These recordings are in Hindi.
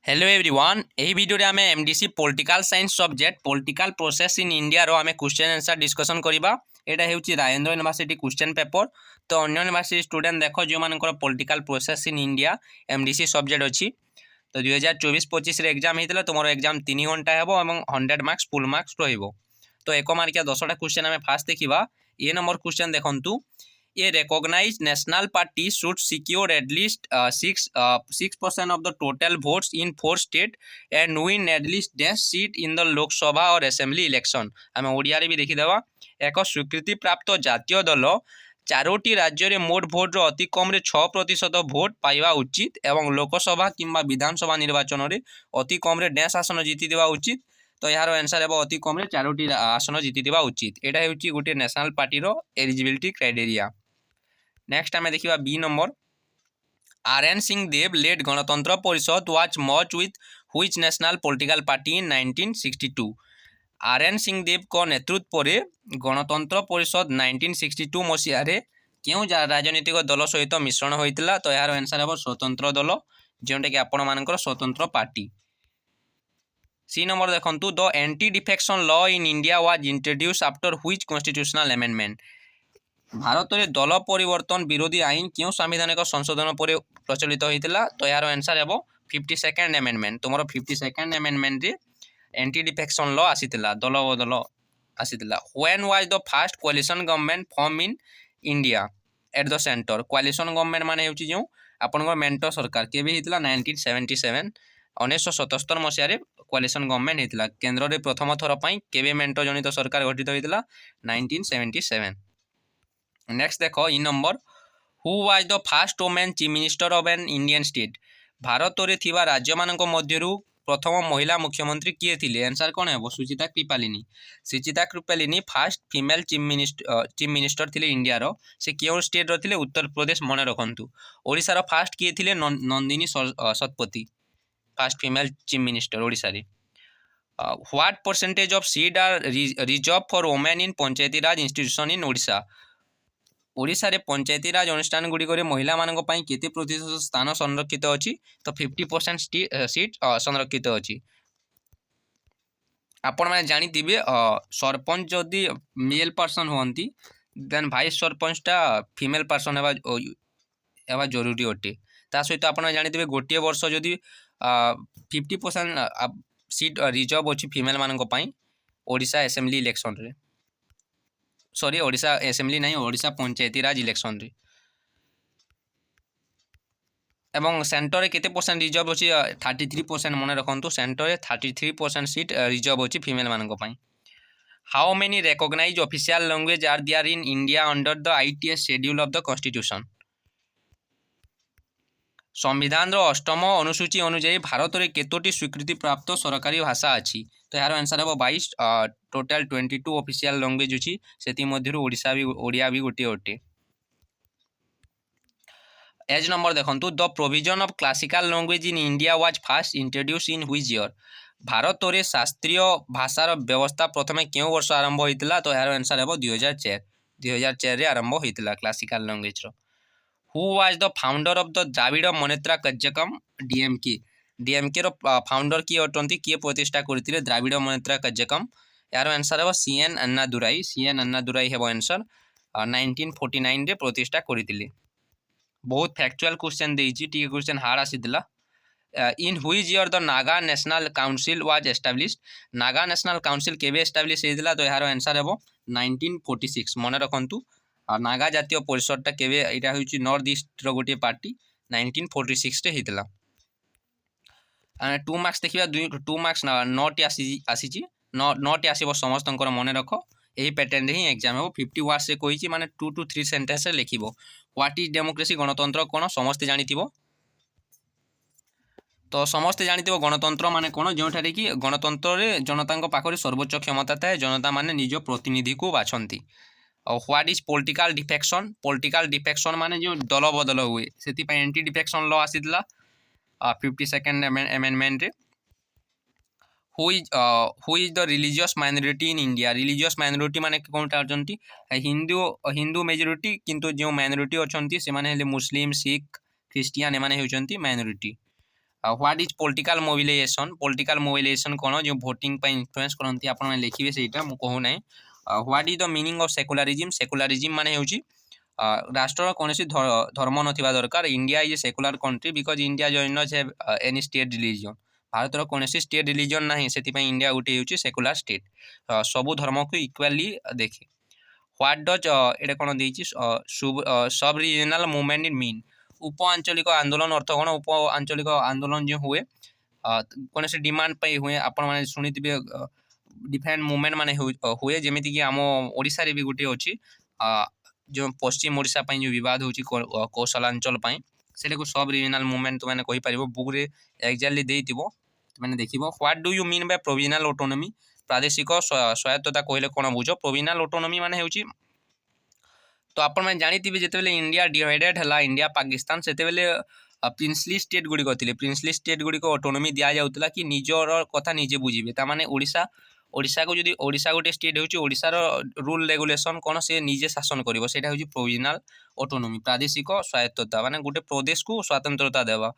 हेलो एवरीवन यही वीडियो रे आमे MDC political science subject political process in India रो आमे क्वेश्चन आंसर डिस्कशन करिबा। एटा हेउची राजेंद्र यूनिवर्सिटी क्वेश्चन पेपर। तो अन्य यूनिवर्सिटी स्टूडेंट देखो जो मानकर political process in India MDC subject अछि। तो 2024-25 रे एग्जाम हेतला तुमरो एग्जाम 3 घंटा हेबो एवं 100 मार्क्स फुल मार्क्स रहिबो। तो एक मार्किया 10टा क्वेश्चन आमे फास्ट देखिबा। ए नंबर क्वेश्चन देखंतु a recognized national party should secure at least 6% of the total votes in 4 states and win at least 10 seat in the Lok Sabha or Assembly election। आम ओडिया रे भी देखिदेवा। एक स्वीकृति प्राप्त जातीय दल चारोटी राज्य रे मोट भोट रो अति कम रे 6% भोट पाइबा उचित एवं लोकसभा किंबा विधानसभा निर्वाचन रे अति कम रे 10 आसन जीति देवा उचित। तो यार आंसर हेबो अति कम रे 4टी आसन जीति देवा उचित। एटा हेउची गोटे नेशनल पार्टी रो एलिजिबिलिटी क्राइटेरिया। नेक्स्ट आम देखा बी number R N. Singhdeo led Ganatantra Parishad was merge with which national political party in 1962। R N. Singhdeo को नेतृत्व पर गणतंत्र परिषद 1962 मसीह क्यों राजनीतिक दल सहित मिश्रण होता। तो यार आंसर हे स्वतंत्र दल जोटा कि आपण मानकर स्वतंत्र पार्टी। सी नंबर देखंतु the anti defection law in India was introduce after which constitutional amendment. Bharat में दल परिवर्तन विरोधी आईन क्यों संवैधानिक संशोधन पर प्रचलित होता। तो यार आंसर हे 52nd अमेंडमेंट। तुम 52nd अमेंडमेंट रे एंटी डिफेक्शन लॉ आसीतिला दल बदल आसीतिला। When was the first coalition government form in India at the centre. Coalition government माने होची जो आपनकर मेंटो सरकार केबे हितला 1977 1977 मसिया रे कोलिशन गवर्नमेंट हितला। केंद्र रे प्रथम थर पई केबे मेंटो जनित सरकार गठित होइतला 1977। नेक्स्ट देखो इ number who was the first women chief minister of an Indian state. Bharat रे थिबा राज्य मानक मध्यरु प्रथम महिला मुख्यमंत्री किए थिले। आंसर कोन हेबो Sucheta Kripalani. Sucheta Kripalani first female chief minister थिले इंडिया रो। से केउ स्टेट रो थिले उत्तर प्रदेश मने रखंतु। ओडिसा रो फर्स्ट किए थिले Nandini Satpathy first female chief minister Odisha रे। What percentage of seat are reserve for women in Panchayati Raj institution in Odisha. Odisha रे पंचायती राज अनुष्ठान गुड़िक महिला मानक पई केते प्रतिशत स्थान संरक्षित अछि। तो 50% सीट संरक्षित अछि। आपण माने जानि दिबे सरपंच जदि मेल पर्सन होंती देन वाइस सरपंच टा फीमेल पर्सन एवा जरूरी अटे। ता सहित आपण जानि दिबे गोटे वर्ष जदि 50% सीट रिजर्व अछि फीमेल मानक पई ओडिशा असेंबली इलेक्शन रे। सॉरी ओडिशा असेंबली नहीं ओडिशा पंचायती राज इलेक्शन रे। एवं सेंटर रे केते परसेंट रिजर्व अछि 33% मने रखंतु। सेंटर रे 33% सीट रिजर्व अछि फीमेल मानक पई। How many recognized official language are there in India under the its schedule of the constitution. संविधान रो 8म अनुसूची अनुसार भारत रे केतोटी स्वीकृति प्राप्त सरकारी भाषा अछि। तो यार आंसर हे 22 टोटल 22 ऑफिशियल लैंग्वेज अछि। सेति मध्यरु ओडिया भी गोटे अटे। एज नंबर देखंतु the provision of classical language in India was first introduce in which year. Bharat रे शास्त्रीय भाषार व्यवस्था प्रथमे केउ वर्ष आरंभ होइतिला। तो यार आंसर हे 2004 रे आरंभ होइतिला क्लासिकल लैंग्वेज रो। Who was the founder of the Dravida Munnetra Kazhagam DMK. DMK रो फाउंडर किए अटंती किए प्रतिष्ठा करथिले द्राविड़ मुनेत्र कझगम। यार आंसर हे सीएन अन्नादुराई। सीएन अन्नादुराई हेबो आंसर 1949 रे प्रतिष्ठा करथिले। बहुत फैक्चुअल क्वेश्चन देइछि टी क्वेश्चन हार्ड आसीदिला। In which year the Naga national council was established. Naga national council केबे एस्टैब्लिश हेदिला। तो यार आंसर हेबो 1946 मने रखंतु। नागा जातीय परिषद टा केबे एटा होइछि नॉर्थ ईस्ट रो गोटे पार्टी 1946 रे हेदिला। 2 मार्क्स देखिबा 2 मार्क्स 9 टी आसीछि 9 टी आसीबो समस्तंकर मने रखो। यही पैटर्न रे ही एग्जाम हेबो। 50 वर्ड्स से कहिछि माने 2 to 3 सेंटेंस रे लिखिबो। व्हाट इज डेमोक्रेसी गणतंत्र कोन समस्त जानिथिबो। तो समस्त जानिथिबो गणतंत्र माने कोन जोठारे कि गणतंत्र रे जनतांक पाखरे सर्वोच्च क्षमता थाए। जनता माने निज प्रतिनिधि को बाछंती। और what is political defection. Political defection माने जो दल बदल हुए सेति पय एंटी डिफेक्शन लॉ आसीतला 52nd अमेंडमेंट रे। Who is the religious minority in India. Religious minority माने कोनटा अछंती हिंदू मेजॉरिटी किंतु जो माइनॉरिटी अछंती से माने हेले मुस्लिम सिख ख्रिस्टियन ए माने होचंती minority. What is political mobilisation कौन जो वोटिंग पे इन्फ्लुएंस करती आपण माने लिखिबे सेटा मु कहू नै what is the meaning of secularism माने होची राष्ट्र कौन धर्म नथिबा दरकार India is a secular country because India join not have any state religion भारतर कौन स्टेट रिलीजन ना से इंडिया गोटे होची सेकुलर स्टेट सबु धर्म को इक्वाली देखे व्हाट डज एटा कौन देछि सब रीजनल मूवमेंट इन मीन उप आंचलिक आंदोलन अर्थ कौन उप आंचलिक आंदोलन जो हुए कौन से डिमांड पे हुए आपण माने सुनिथिबे डिफरेंट मूवमेंट माने हुए जेमिति कि आम ओडिसा रे भी गोटे अछि जो पश्चिम ओडिशा पई जो विवाद होछि कौशलांचल पई सेटा को सब रीजनल मूवमेंट तो माने कहि परिबो बुक रे एक्जेक्टली देइतिबो माने देखिबो what do you mean by provisional autonomy प्रादेशिक स्वायत्तता कहले कोन बुझो प्रोविजनल ऑटोनॉमी माने होछि तो आपण माने जानिथिबे जेतेबेले इंडिया डिवाइडेड हला इंडिया पाकिस्तान सेतेबेले प्रिंसली स्टेट गुडी थिले प्रिंसली स्टेट गुडी को ऑटोनॉमी दिया जाउतला कि निजर कथा निजे बुझिबे ता माने ओडिशा को जदि ओडिशा गोटे स्टेट होछि ओडिशार रूल रेगुलेशन कोन से निजे शासन करिवो सेटा होछि प्रोविजनल ऑटोनॉमी प्रादेशिक स्वायत्तता माने गोटे प्रदेश को स्वतंत्रता देवा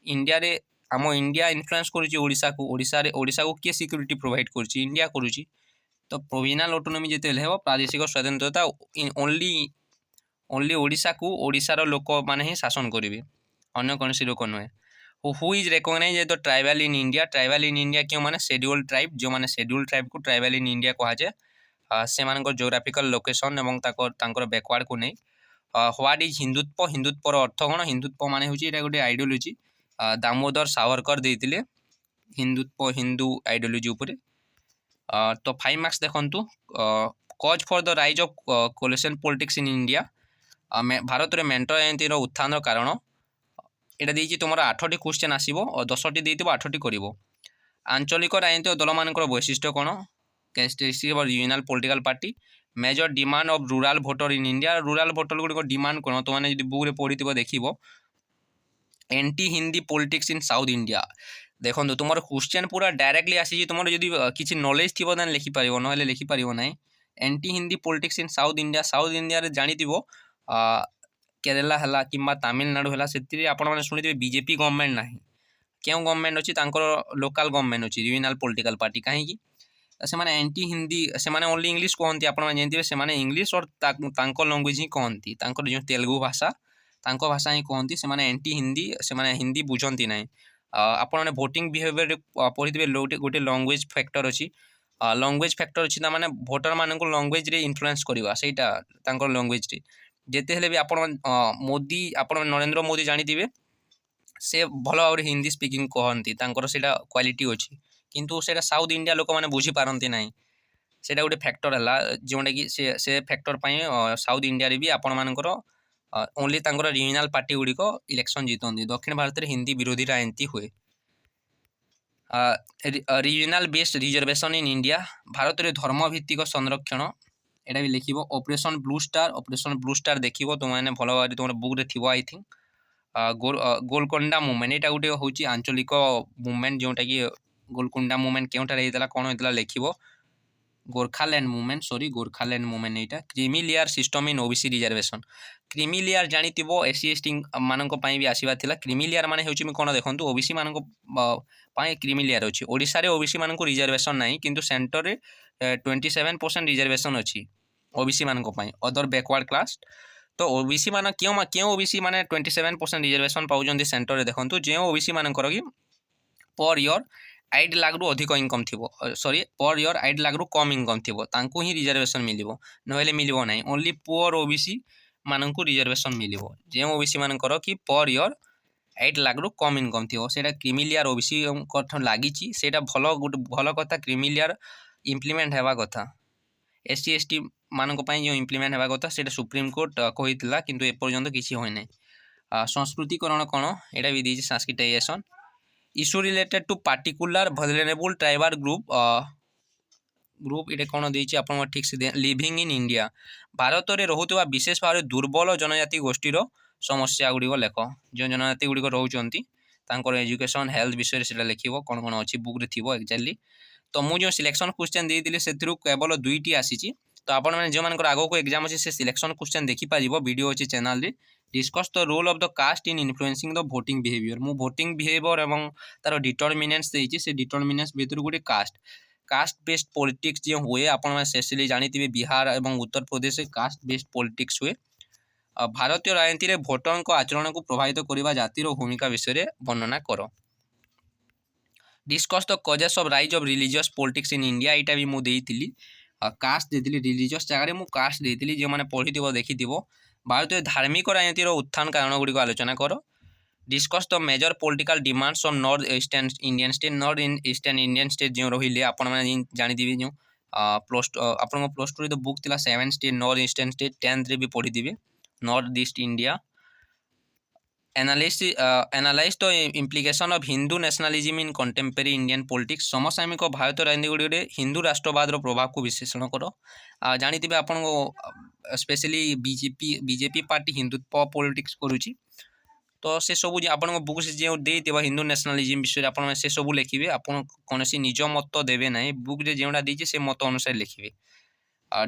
इंडिया रे आम इंडिया इन्फ्लुएंस करुछि ओडिशा को किए सिक्योरिटी प्रोवाइड करुछि इंडिया करुछि तो प्रोविजनल ऑटोनॉमी जेतेले हेबो प्रादेशिक स्वतंत्रता ओनली ओडिशा को ओडिशार लोक माने ही शासन करिवे अन्य कोनसी लोक नुहे who is recognize as the tribal in India क्यों माने शेड्यूल ट्राइब जो माने शेड्यूल ट्राइब को ट्राइबल इन इंडिया कहा जाए से मानक जियोग्राफिकल लोकेशन एवं ताकर बैकवर्ड को नहीं व्हाट इज हिंदुत्वर अर्थ कौन हिंदुत्व माने होची एटा गोटे आइडियोलॉजी दामोदर सावरकर देइतिले हिंदू आइडियोलॉजी उपरे तो 5 मार्क्स देखंतु cause for the rise of coalition politics in India Bharat रे मेंटल राजनीतिर उत्थान कारण एटा देइछि तुमर 8टी क्वेश्चन आसीबो और 10टी देइतिबो 8टी करिवो आंचलिक राजनीतिक दल मानकर वैशिष्ट्य कोन characteristic of regional political party major demand of rural voter in India rural voter गुडी को डिमांड कोन तो माने जदि बुक रे पढितिबो देखिबो anti Hindi politics in south India देखो तुम क्वेश्चन पूरा डायरेक्टली आसी तुम जब किसी नॉलेज थी देन लिखिपर ना लिखिपर ना anti Hindi politics in south India रे जानी केरला है कि तमिलनाडु है से आपने शुणी बीजेपी गवर्नमेंट ना क्यों गवर्नमेंट अच्छी लोकल गवर्नमेंट अच्छी रीजनल पॉलिटिकल पार्टी कहीं से माने एंटी हिंदी से माने ओनली इंग्लिश कहती आप जानते से माने इंग्लिश और लैंग्वेज ही कहती जो तेलुगु भाषा तांको भाषा ही कहती से माने एंटी हिंदी से माने हिंदी बुझंती ना आपने भोटिंग बिहेवियर पढ़ी गोटे लैंग्वेज फैक्टर अच्छी लैंग्वेज फैक्टर अच्छी माने भोटर मान लैंग्वेज रे इन्फ्लुएंस करवा सेटा लैंग्वेज रे जेते हेले भी आप मोदी आप नरेंद्र मोदी जानी से भल भाव हिंदी स्पीकिंग कहती सेटा क्वालिटी अच्छी किंतु सेटा साउथ इंडिया लोक मैंने बुझी पारती ना सेटा गोटे फैक्टर है जोटा कि से फैक्टर साउथ इंडिया रे भी आपण मानकर ओनली रीजनल पार्टी गुड़िक इलेक्शन जीतती दक्षिण भारत में हिंदी विरोधी राजनीति हुए रीजनल बेस्ड रिजर्वेशन इन इंडिया भारत में धर्म भित्तिक संरक्षण एटा भी लिखिबो ऑपरेशन ब्लू स्टार देखिबो तो माने भल भाव तुम बुक रे थिबो आई थिंक गोलकोंडा मूवमेंट एटा गोटे होची आंचलिक मूवमेंट जोटा कि गोलकोंडा मूवमेंट केउटा रहितला कोन होइतला लिखिबो गोरखालैंड मूवमेंट एटा creamy layer system in OBC reservation creamy layer जानिथिबो एससी एसटी मानक पई भी आसीबा थिला क्रीमी लेयर माने होची कोन देखंतु ओबीसी मानक पई क्रीमी लेयर अछि ओडिसा रे ओबीसी मानक रिजर्वेशन नाही किंतु सेंटर रे 27% रिजर्वेशन अछि ओबीसी मानक पई अदर बैकवर्ड क्लास तो ओबीसी मान क्यों ओबीसी माने 27% रिजर्वेशन पाउजंती सेंटर रे देखंतु जे ओबीसी मानकर कि पर ईयर 8 लाख रु अधिक इनकम थी पर ईयर 8 लाख रु कम इनकम थी ही रिजर्वेशन मिलिबो नहेले मिलिबो नाही ओनली पुअर ओबीसी मानक रिजर्वेशन मिलिबो जे ओबीसी मानकर कि पर ईयर 8 लाख रु कम इनकम थी सेटा क्रीमी लेयर ओबीसी लागी सेटा भल कथा क्रीमी लेयर इम्प्लीमेंट हेबा कथा एससी एसटी मानक पई जो इम्प्लीमेंट हेबा कथा सेटा सुप्रीम कोर्ट कहितला किंतु एपर्यंत किछि होय नै संस्कृतिकरण कोन एटा भी दिछि sanskritisation issue related to particular vulnerable tribal group ये कौन देती आप ठीक से लिविंग इन इंडिया भारत में रोकवा विशेष भाव में दुर्बल जनजाति गोष्ठीर समस्या गुड़िक लेख जो जनजाति गुड़िक रोच एजुकेशन हेल्थ विषय से लिख कौन कौन अच्छी बुक रे थी एक्जाक्टली तो मुझे सिलेक्शन क्वेश्चन देती से केवल 2टी आसी तो आपण मैंने जो मानकर आगो को एग्जाम अच्छे से सिलेक्शन क्वेश्चन देखिपर वीडियो अच्छे channel discuss the role of the caste in influencing the voting behaviour मु भोटिंग बिहेवियर एवं तार डिटरमिनेंट्स देइछि से डिटरमिनेंट्स भितर गोटे कास्ट बेस्ड पॉलिटिक्स जो हुए आपण स्पेशली जानिथिबे बिहार एवं Uttar Pradesh caste based politics हुए भारतीय राजनीति में भोटर को आचरण को प्रभावित करने जातिर भूमिका विषय वर्णना कर discuss the causes of rise of religious politics in India यहाँ भी मुझे कास्ट देती रिलीजियस जगह में कास्ट देती जो मैंने पढ़ी देखी भारतीय धार्मिक राजनीतिर उत्थान कारण गुड़िक आलोचना कर discuss the major political demands of north eastern Indian state north eastern Indian state जो रही आपने जानी जो आप प्लस टू तो बुक थी 7 state north eastern state 10th भी पढ़ी थे north east India analyse the implication of Hindu nationalism in contemporary Indian politics समसामयिक भारत राजनीति गुड़ी हिंदू राष्ट्रवाद प्रभाव को विश्लेषण कर जानी आप specially BJP party Hindutva politics करुच्ची तो से सब आप बुक जो देव हिंदू नेशनलिज्म विषय आप से सब लिखे आप कौन निज मत देवे ना बुक जोटा देती से मत अनुसार लिखे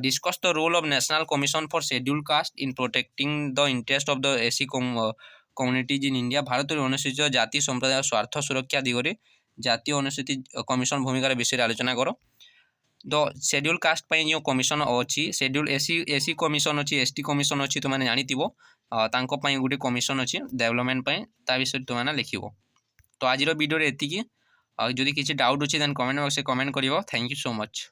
discuss the role of national commission for schedule caste in protecting the interest of the SC communities in India Bharat अनुसूचित जाति संप्रदाय स्वार्थ सुरक्षा दिगरे जातीय अनुसूचित कमिशन भूमिकार विषय आलोचना कर द शेड्यूल कास्ट जो कमिशन अच्छी शेड्यूल एसी कमिशन अच्छी एसटी कमिशन अच्छी तुम जानी गोटे कमिशन अच्छी डेवलपमेंट ता विषय तुम लिख तो आज वीडियो एति जदि किसी डाउट अच्छी देन कमेंट बॉक्स कमेंट कर थैंक यू सो मच।